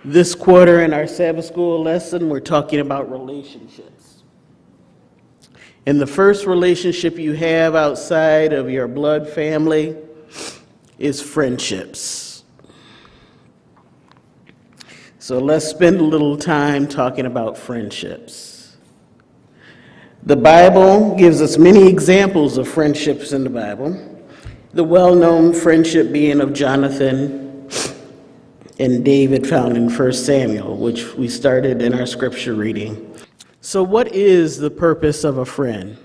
This quarter in our Sabbath school lesson, we're talking about relationships. And the first relationship you have outside of your blood family is friendships. So let's spend a little time talking about friendships. The Bible gives us many examples of friendships in the Bible. The well-known friendship being of Jonathan and David found in 1 Samuel, which we started in our scripture reading. So what is the purpose of a friend?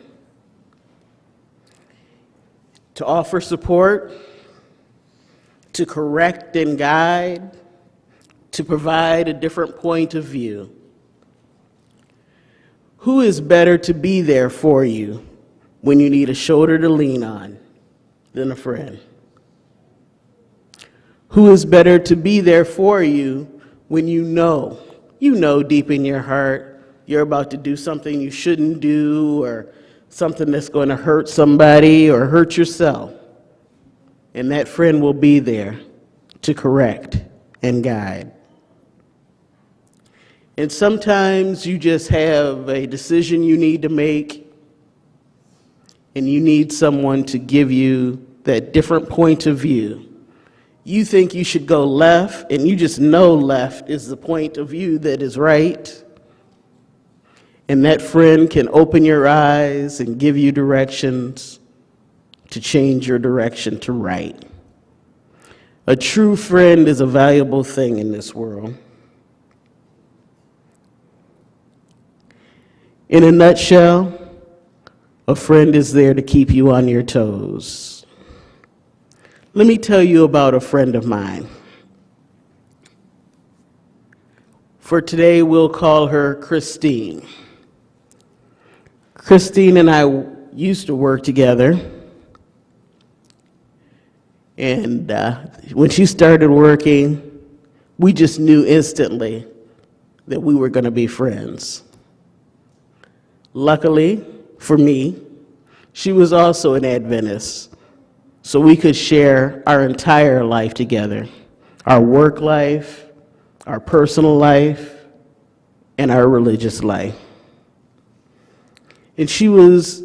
To offer support, to correct and guide, to provide a different point of view. Who is better to be there for you when you need a shoulder to lean on than a friend? Who is better to be there for you when you know deep in your heart you're about to do something you shouldn't do, or something that's going to hurt somebody or hurt yourself, and that friend will be there to correct and guide. And sometimes you just have a decision you need to make, and you need someone to give you that different point of view. You think you should go left, and you just know left is the point of view that is right. And that friend can open your eyes and give you directions to change your direction to right. A true friend is a valuable thing in this world. In a nutshell, a friend is there to keep you on your toes. Let me tell you about a friend of mine. For today, we'll call her Christine. Christine and I used to work together. And when she started working, we just knew instantly that we were going to be friends. Luckily for me, she was also an Adventist, so we could share our entire life together, our work life, our personal life, and our religious life. And she was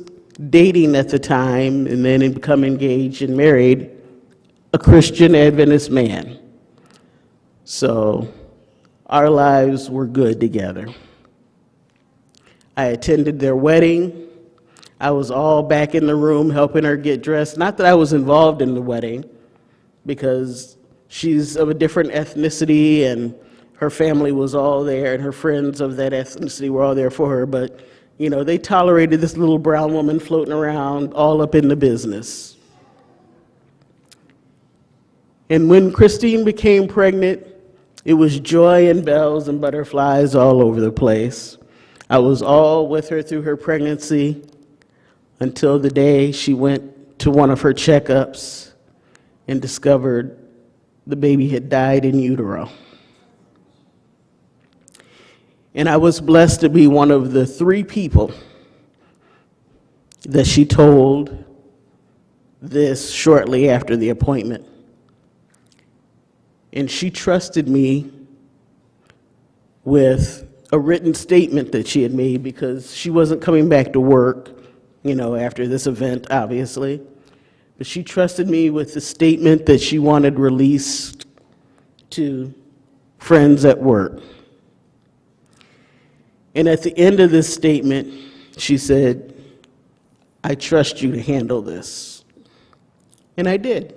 dating at the time, and then become engaged and married, a Christian Adventist man. So our lives were good together. I attended their wedding. I was all back in the room helping her get dressed. Not that I was involved in the wedding, because she's of a different ethnicity and her family was all there, and her friends of that ethnicity were all there for her. But, you know, they tolerated this little brown woman floating around all up in the business. And when Christine became pregnant, it was joy and bells and butterflies all over the place. I was all with her through her pregnancy until the day she went to one of her checkups and discovered the baby had died in utero. And I was blessed to be one of the 3 people that she told this shortly after the appointment. And she trusted me with a written statement that she had made, because she wasn't coming back to work, you know, after this event, obviously. But she trusted me with the statement that she wanted released to friends at work. And at the end of this statement, she said, "I trust you to handle this." And I did.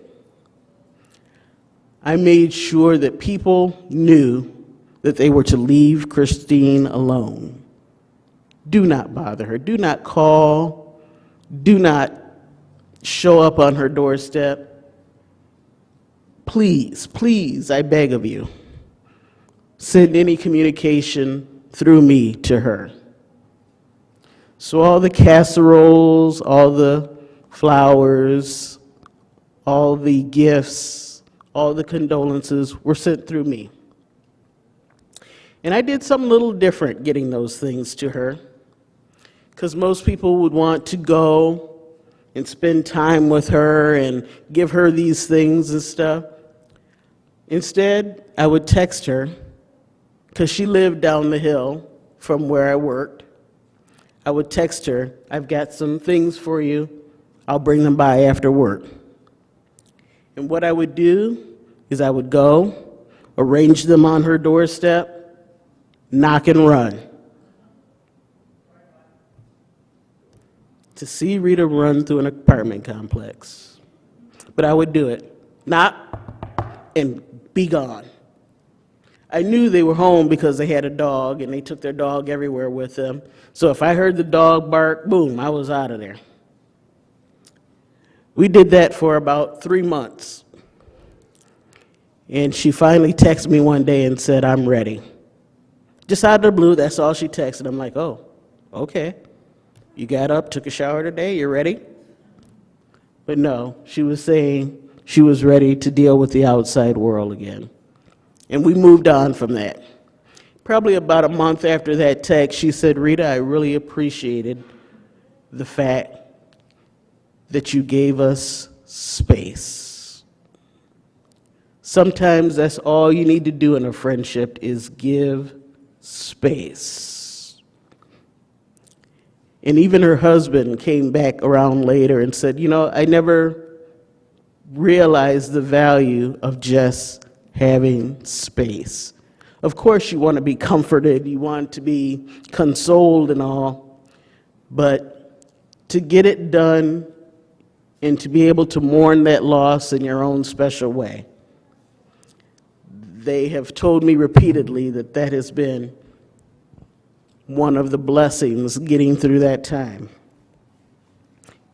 I made sure that people knew that they were to leave Christine alone. Do not bother her. Do not call. Do not show up on her doorstep. Please, please, I beg of you, send any communication through me to her. So all the casseroles, all the flowers, all the gifts, all the condolences were sent through me. And I did something a little different getting those things to her, because most people would want to go and spend time with her and give her these things and stuff. Instead, I would text her because she lived down the hill from where I worked. I would text her, "I've got some things for you. I'll bring them by after work." And what I would do is I would go, arrange them on her doorstep, knock and run. To see Rita run through an apartment complex. But I would do it. Knock and be gone. I knew they were home because they had a dog and they took their dog everywhere with them. So if I heard the dog bark, boom, I was out of there. We did that for about 3 months. And she finally texted me one day and said, "I'm ready." Just out of the blue, that's all she texted. I'm like, "Oh, okay. You got up, took a shower today, you're ready?" But no, she was saying she was ready to deal with the outside world again. And we moved on from that. Probably about a month after that text, she said, "Rita, I really appreciated the fact that you gave us space." Sometimes that's all you need to do in a friendship is give space. And even her husband came back around later and said, "I never realized the value of just having space." Of course, you want to be comforted, you want to be consoled and all, but to get it done and to be able to mourn that loss in your own special way. They have told me repeatedly that that has been one of the blessings getting through that time.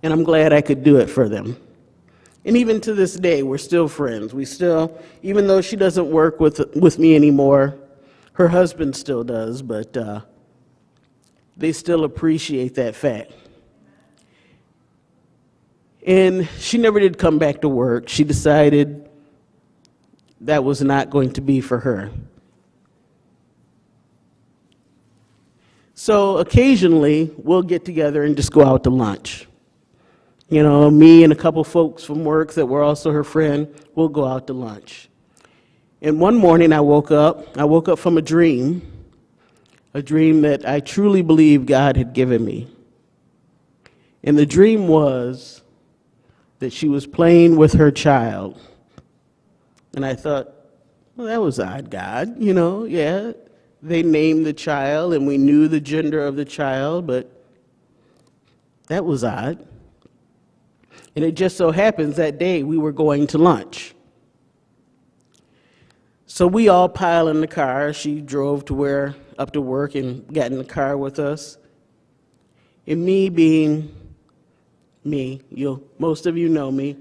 And I'm glad I could do it for them. And even to this day, we're still friends. We still, even though she doesn't work with me anymore, her husband still does, but they still appreciate that fact. And she never did come back to work. She decided that was not going to be for her. So occasionally, we'll get together and just go out to lunch. Me and a couple folks from work that were also her friend, we'll go out to lunch. And one morning I woke up from a dream that I truly believe God had given me. And the dream was that she was playing with her child. And I thought, well, that was odd, God, yeah. They named the child and we knew the gender of the child, but that was odd. And it just so happens that day we were going to lunch. So we all pile in the car. She drove up to work and got in the car with us. And me being me, most of you know me,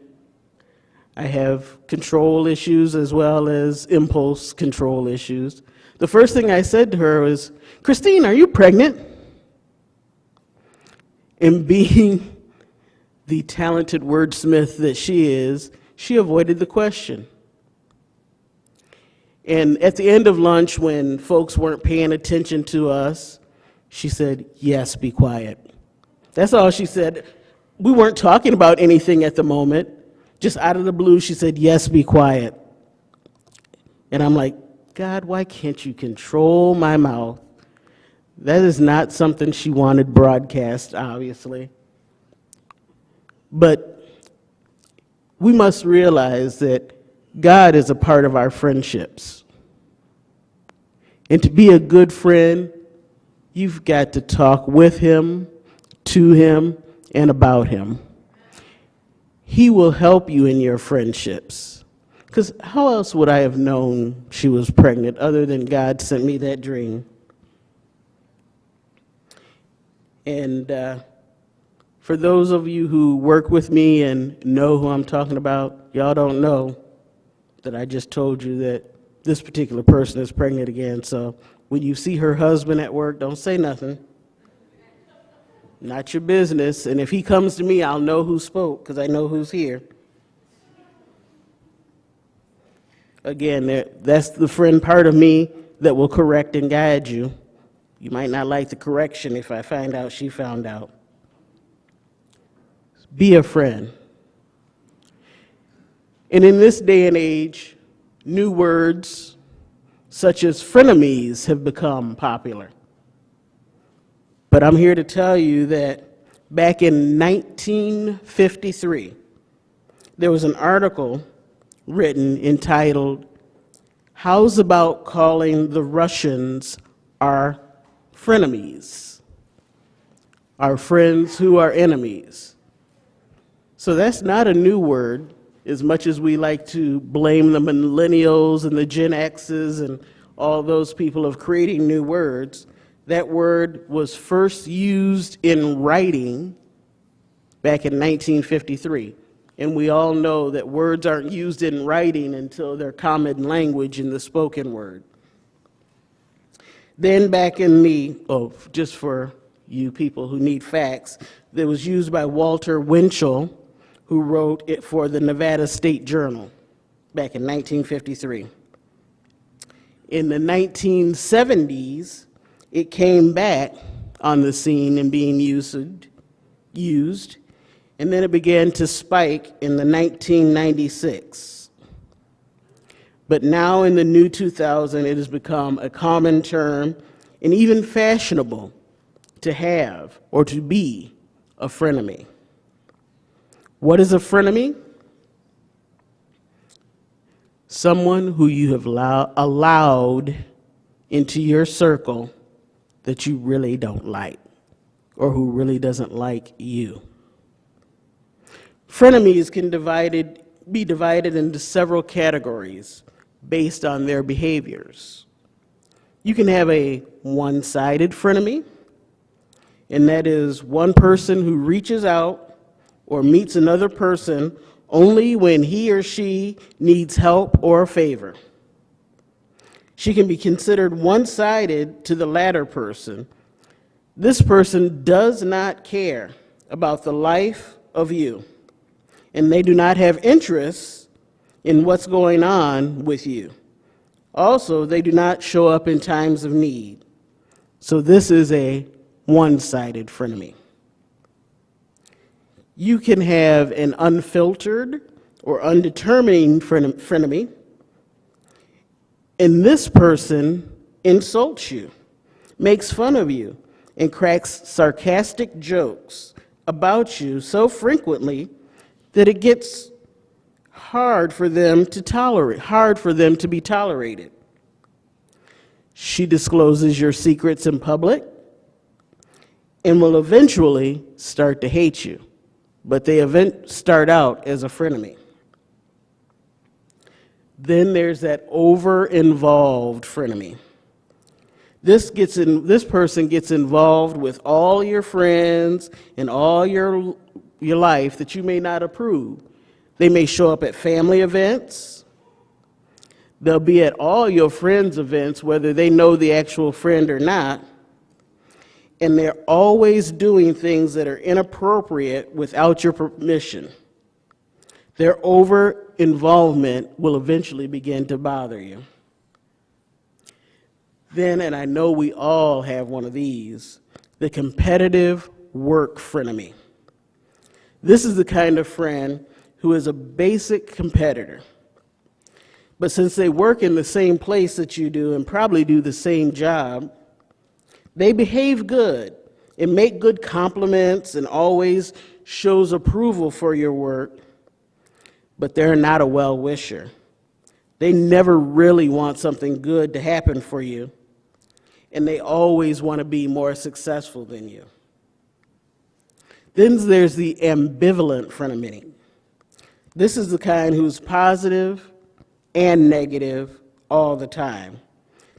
I have control issues as well as impulse control issues. The first thing I said to her was, "Christine, are you pregnant?" And being the talented wordsmith that she is, she avoided the question. And at the end of lunch, when folks weren't paying attention to us, she said, "Yes, be quiet." That's all she said. We weren't talking about anything at the moment. Just out of the blue, she said, "Yes, be quiet." And I'm like, God, why can't you control my mouth? That is not something she wanted broadcast, obviously. But we must realize that God is a part of our friendships. And to be a good friend, you've got to talk with him, to him, and about him. He will help you in your friendships. Because how else would I have known she was pregnant other than God sent me that dream? And for those of you who work with me and know who I'm talking about, y'all don't know that I just told you that this particular person is pregnant again. So when you see her husband at work, don't say nothing. Not your business. And if he comes to me, I'll know who spoke because I know who's here. Again, that's the friend part of me that will correct and guide you. You might not like the correction if I find out she found out. Be a friend. And in this day and age, new words such as frenemies, have become popular. But I'm here to tell you that back in 1953, there was an article written entitled, "How's About Calling the Russians Our Frenemies?" Our friends who are enemies. So that's not a new word, as much as we like to blame the millennials and the Gen X's and all those people of creating new words. That word was first used in writing back in 1953. And we all know that words aren't used in writing until they're common language in the spoken word. Then back in just for you people who need facts, that was used by Walter Winchell, who wrote it for the Nevada State Journal back in 1953. In the 1970s, it came back on the scene and being used, and then it began to spike in the 1996. But now in the new 2000, it has become a common term and even fashionable to have or to be a frenemy. What is a frenemy? Someone who you have allowed into your circle that you really don't like, or who really doesn't like you. Frenemies can be divided into several categories based on their behaviors. You can have a one-sided frenemy, and that is one person who reaches out or meets another person only when he or she needs help or a favor. She can be considered one-sided to the latter person. This person does not care about the life of you, and they do not have interest in what's going on with you. Also, they do not show up in times of need. So this is a one-sided frenemy. You can have an unfiltered or undetermined frenemy, and this person insults you, makes fun of you, and cracks sarcastic jokes about you so frequently that it gets hard for them to be tolerated. She discloses your secrets in public and will eventually start to hate you, but they start out as a frenemy. Then there's that over-involved frenemy. This person gets involved with all your friends and all your life that you may not approve. They may show up at family events. They'll be at all your friends' events, whether they know the actual friend or not. And they're always doing things that are inappropriate without your permission. Their over-involvement will eventually begin to bother you. Then, and I know we all have one of these, the competitive work frenemy. This is the kind of friend who is a basic competitor. But since they work in the same place that you do and probably do the same job, they behave good and make good compliments and always shows approval for your work, but they're not a well-wisher. They never really want something good to happen for you, and they always want to be more successful than you. Then there's the ambivalent frenemy. This is the kind who's positive and negative all the time.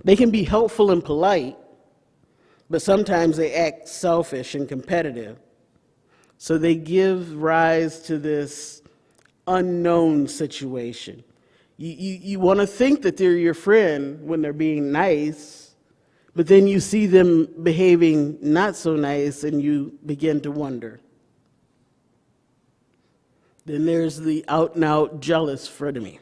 They can be helpful and polite, but sometimes they act selfish and competitive. So they give rise to this unknown situation. You want to think that they're your friend when they're being nice, but then you see them behaving not so nice and you begin to wonder. Then there's the out-and-out jealous frenemy.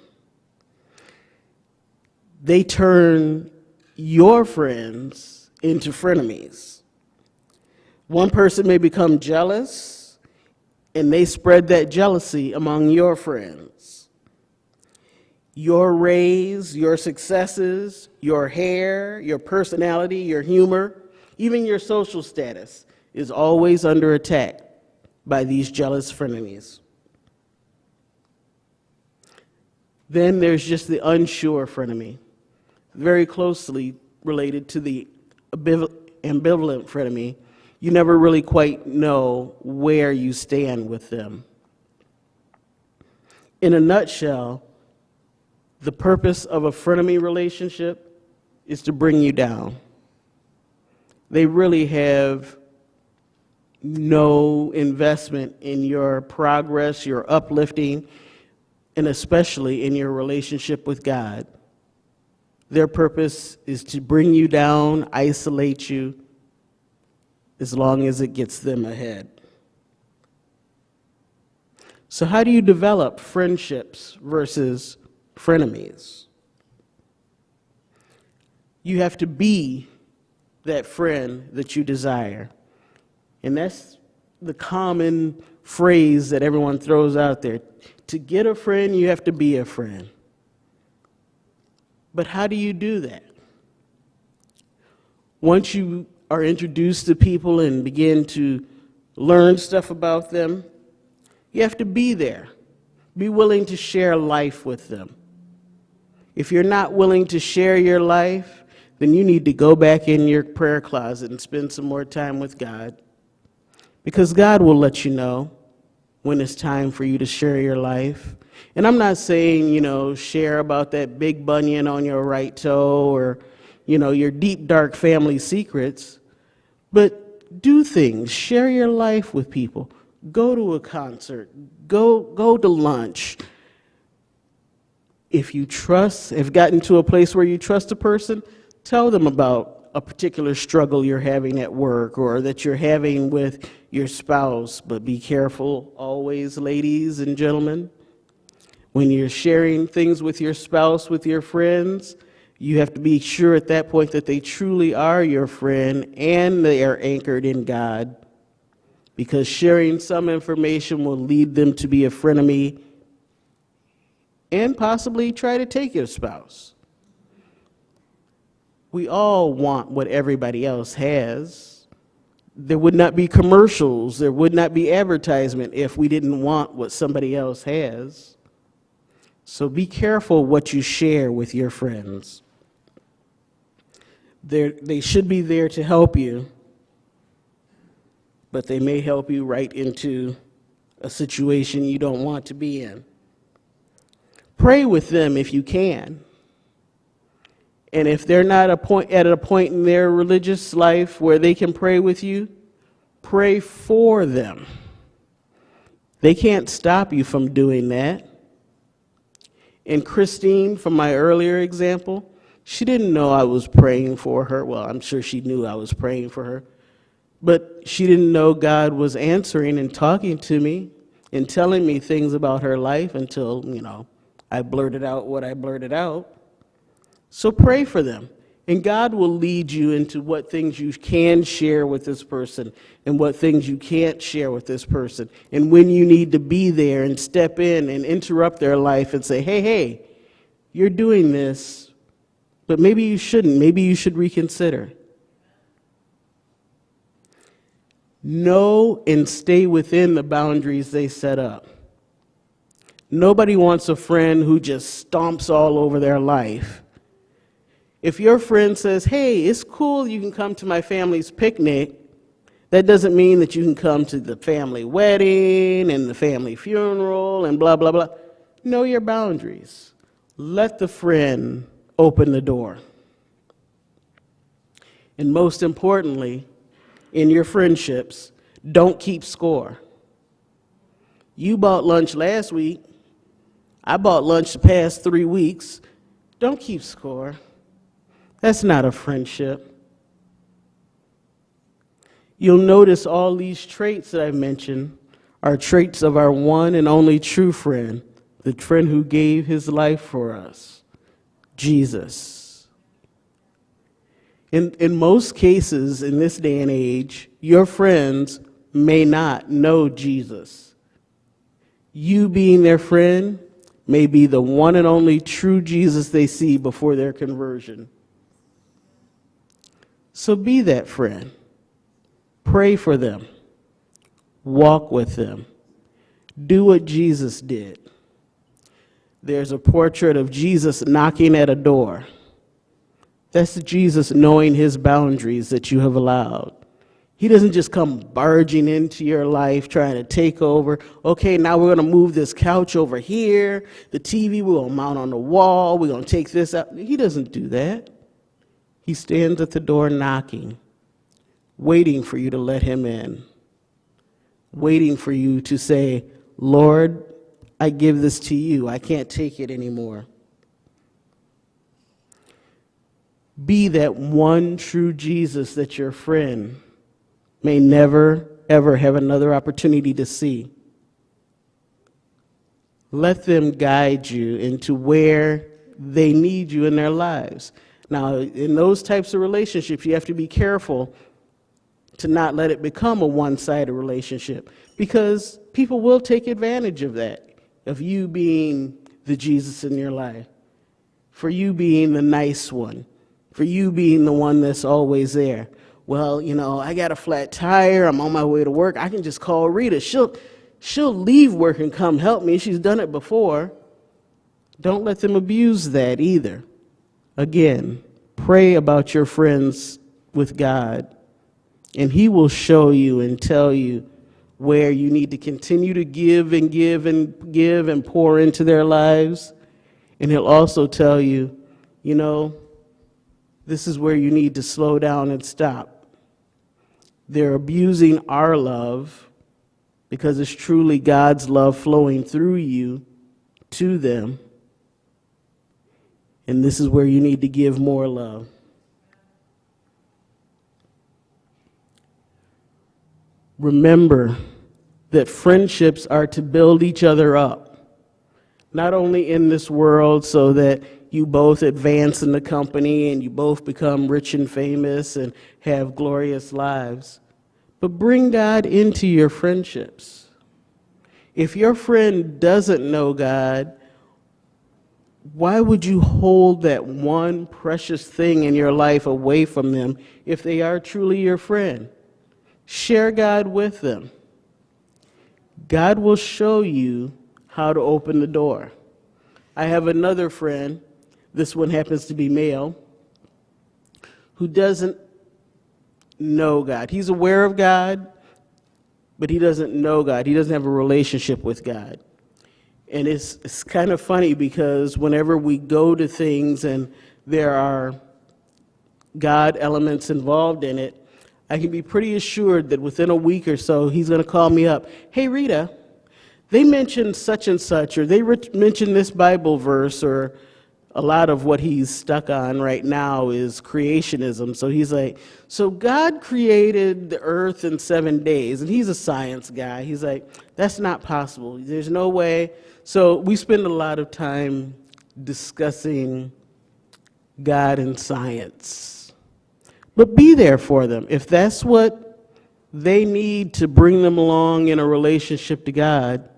They turn your friends into frenemies. One person may become jealous, and they spread that jealousy among your friends. Your raise, your successes, your hair, your personality, your humor, even your social status is always under attack by these jealous frenemies. Then there's just the unsure frenemy, very closely related to the ambivalent frenemy. You never really quite know where you stand with them. In a nutshell, the purpose of a frenemy relationship is to bring you down. They really have no investment in your progress, your uplifting, and especially in your relationship with God. Their purpose is to bring you down, isolate you, as long as it gets them ahead. So how do you develop friendships versus frenemies? You have to be that friend that you desire. And that's the common phrase that everyone throws out there. To get a friend, you have to be a friend. But how do you do that? Once you are introduced to people and begin to learn stuff about them, you have to be there. Be willing to share life with them. If you're not willing to share your life, then you need to go back in your prayer closet and spend some more time with God. Because God will let you know when it's time for you to share your life. And I'm not saying, share about that big bunion on your right toe or, your deep, dark family secrets. But do things. Share your life with people. Go to a concert. Go to lunch. If you have gotten to a place where you trust a person, tell them about a particular struggle you're having at work or that you're having with your spouse. But be careful always, ladies and gentlemen. When you're sharing things with your spouse, with your friends, you have to be sure at that point that they truly are your friend and they are anchored in God. Because sharing some information will lead them to be a frenemy and possibly try to take your spouse. We all want what everybody else has. There would not be commercials, there would not be advertisement if we didn't want what somebody else has. So be careful what you share with your friends. They should be there to help you, but they may help you right into a situation you don't want to be in. Pray with them if you can. And if they're not at a point in their religious life where they can pray with you, pray for them. They can't stop you from doing that. And Christine, from my earlier example, she didn't know I was praying for her. Well, I'm sure she knew I was praying for her. But she didn't know God was answering and talking to me and telling me things about her life until, I blurted out what I blurted out. So pray for them. And God will lead you into what things you can share with this person and what things you can't share with this person. And when you need to be there and step in and interrupt their life and say, hey, you're doing this, but maybe you shouldn't. Maybe you should reconsider. Know and stay within the boundaries they set up. Nobody wants a friend who just stomps all over their life. If your friend says, hey, it's cool, you can come to my family's picnic, that doesn't mean that you can come to the family wedding and the family funeral and blah, blah, blah. Know your boundaries. Let the friend open the door. And most importantly, in your friendships, don't keep score. You bought lunch last week. I bought lunch the past 3 weeks. Don't keep score. That's not a friendship. You'll notice all these traits that I've mentioned are traits of our one and only true friend, the friend who gave his life for us, Jesus. In most cases in this day and age, your friends may not know Jesus. You being their friend may be the one and only true Jesus they see before their conversion. So be that friend. Pray for them. Walk with them. Do what Jesus did. There's a portrait of Jesus knocking at a door. That's Jesus knowing his boundaries that you have allowed. He doesn't just come barging into your life trying to take over. Okay, now we're going to move this couch over here. The TV we're going to mount on the wall. We're going to take this out. He doesn't do that. He stands at the door knocking, waiting for you to let him in, waiting for you to say, Lord, I give this to you. I can't take it anymore. Be that one true Jesus that your friend may never, ever have another opportunity to see. Let them guide you into where they need you in their lives. Now, in those types of relationships, you have to be careful to not let it become a one-sided relationship, because people will take advantage of that, of you being the Jesus in your life, for you being the nice one, for you being the one that's always there. Well, I got a flat tire, I'm on my way to work, I can just call Rita. She'll leave work and come help me. She's done it before. Don't let them abuse that either. Again, pray about your friends with God, and he will show you and tell you where you need to continue to give and give and give and pour into their lives. And he'll also tell you, this is where you need to slow down and stop. They're abusing our love because it's truly God's love flowing through you to them. And this is where you need to give more love. Remember that friendships are to build each other up, not only in this world so that you both advance in the company and you both become rich and famous and have glorious lives, but bring God into your friendships. If your friend doesn't know God, why would you hold that one precious thing in your life away from them if they are truly your friend? Share God with them. God will show you how to open the door. I have another friend, this one happens to be male, who doesn't know God. He's aware of God, but he doesn't know God. He doesn't have a relationship with God. And it's kind of funny because whenever we go to things and there are God elements involved in it, I can be pretty assured that within a week or so, he's going to call me up. Hey, Rita, they mentioned such and such, or they mentioned this Bible verse, or a lot of what he's stuck on right now is creationism. So he's like, so God created the earth in 7 days, and he's a science guy. He's like, that's not possible. There's no way. So we spend a lot of time discussing God and science. But be there for them. If that's what they need to bring them along in a relationship to God,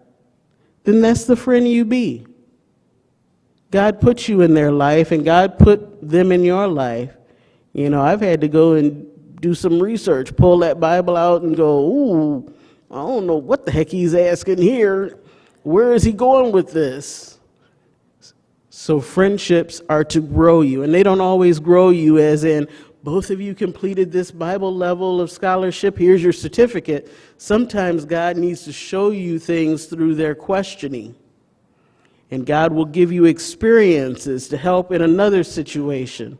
then that's the friend you be. God put you in their life, and God put them in your life. I've had to go and do some research, pull that Bible out and go, ooh, I don't know what the heck he's asking here. Where is he going with this? So friendships are to grow you, and they don't always grow you as in, both of you completed this Bible level of scholarship, here's your certificate. Sometimes God needs to show you things through their questioning. And God will give you experiences to help in another situation.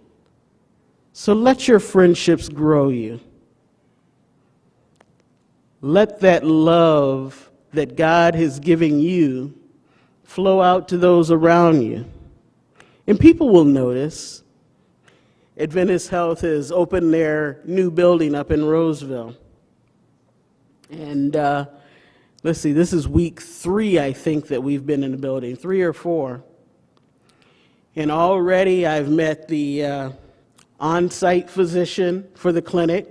So let your friendships grow you. Let that love that God has given you flow out to those around you. And people will notice. Adventist Health has opened their new building up in Roseville. And let's see, this is week 3, I think, that we've been in the building, 3 or 4. And already I've met the on-site physician for the clinic.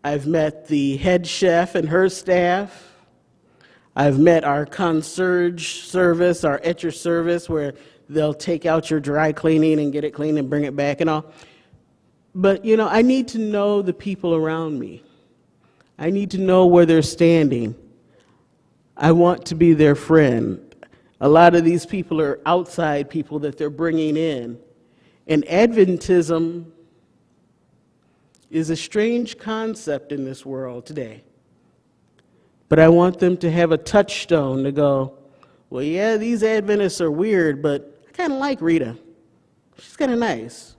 I've met the head chef and her staff. I've met our concierge service, our etcher service, where they'll take out your dry cleaning and get it clean and bring it back and all. But, you know, I need to know the people around me. I need to know where they're standing. I want to be their friend. A lot of these people are outside people that they're bringing in. And Adventism is a strange concept in this world today. But I want them to have a touchstone to go, well, yeah, these Adventists are weird, but I kind of like Rita. She's kind of nice.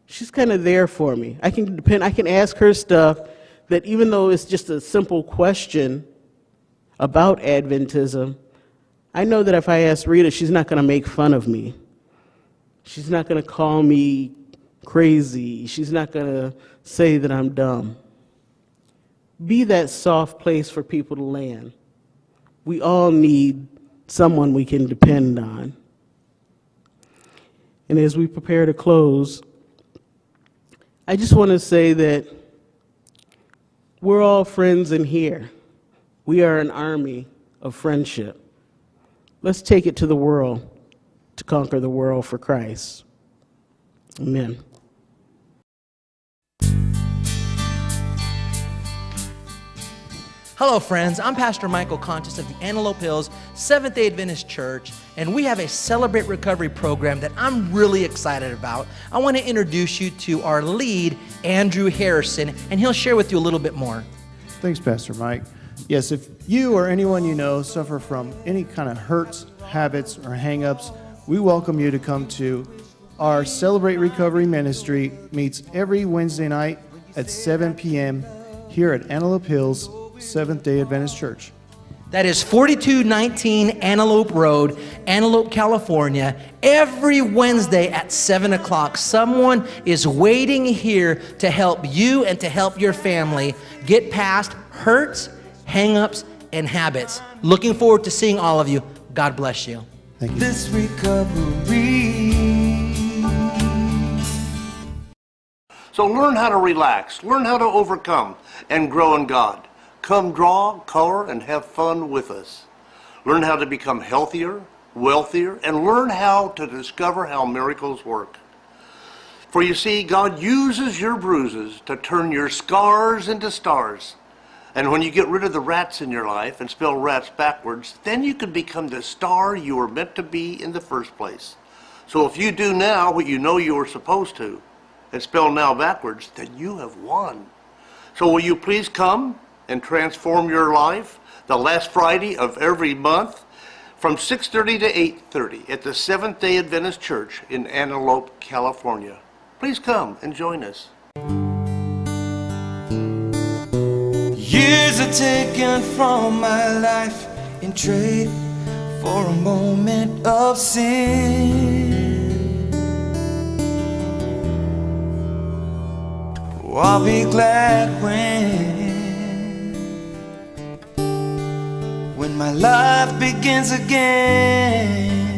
She's kind of there for me. I can ask her stuff that even though it's just a simple question about Adventism, I know that if I ask Rita, she's not going to make fun of me. She's not going to call me crazy. She's not going to say that I'm dumb. Be that soft place for people to land. We all need someone we can depend on. And as we prepare to close, I just want to say that we're all friends in here. We are an army of friendship. Let's take it to the world to conquer the world for Christ. Amen. Hello friends, I'm Pastor Michael Contis of the Antelope Hills Seventh-day Adventist Church, and we have a Celebrate Recovery program that I'm really excited about. I want to introduce you to our lead, Andrew Harrison, and he'll share with you a little bit more. Thanks, Pastor Mike. Yes, if you or anyone you know suffer from any kind of hurts, habits, or hang-ups, we welcome you to come to our Celebrate Recovery Ministry. Meets every Wednesday night at 7 p.m. here at Antelope Hills Seventh-day Adventist Church. That is 4219 Antelope Road, Antelope, California. Every Wednesday at 7 o'clock, someone is waiting here to help you and to help your family get past hurts, hang-ups, and habits. Looking forward to seeing all of you. God bless you. Thank you. This recovery. So learn how to relax, learn how to overcome, and grow in God. Come draw, color, and have fun with us. Learn how to become healthier, wealthier, and learn how to discover how miracles work. For you see, God uses your bruises to turn your scars into stars. And when you get rid of the rats in your life and spell rats backwards, then you can become the star you were meant to be in the first place. So if you do now what you know you were supposed to, and spell now backwards, then you have won. So will you please come and transform your life the last Friday of every month from 6:30 to 8:30 at the Seventh-day Adventist Church in Antelope, California. Please come and join us. Years are taken from my life in trade for a moment of sin. Oh, I'll be glad when my life begins again.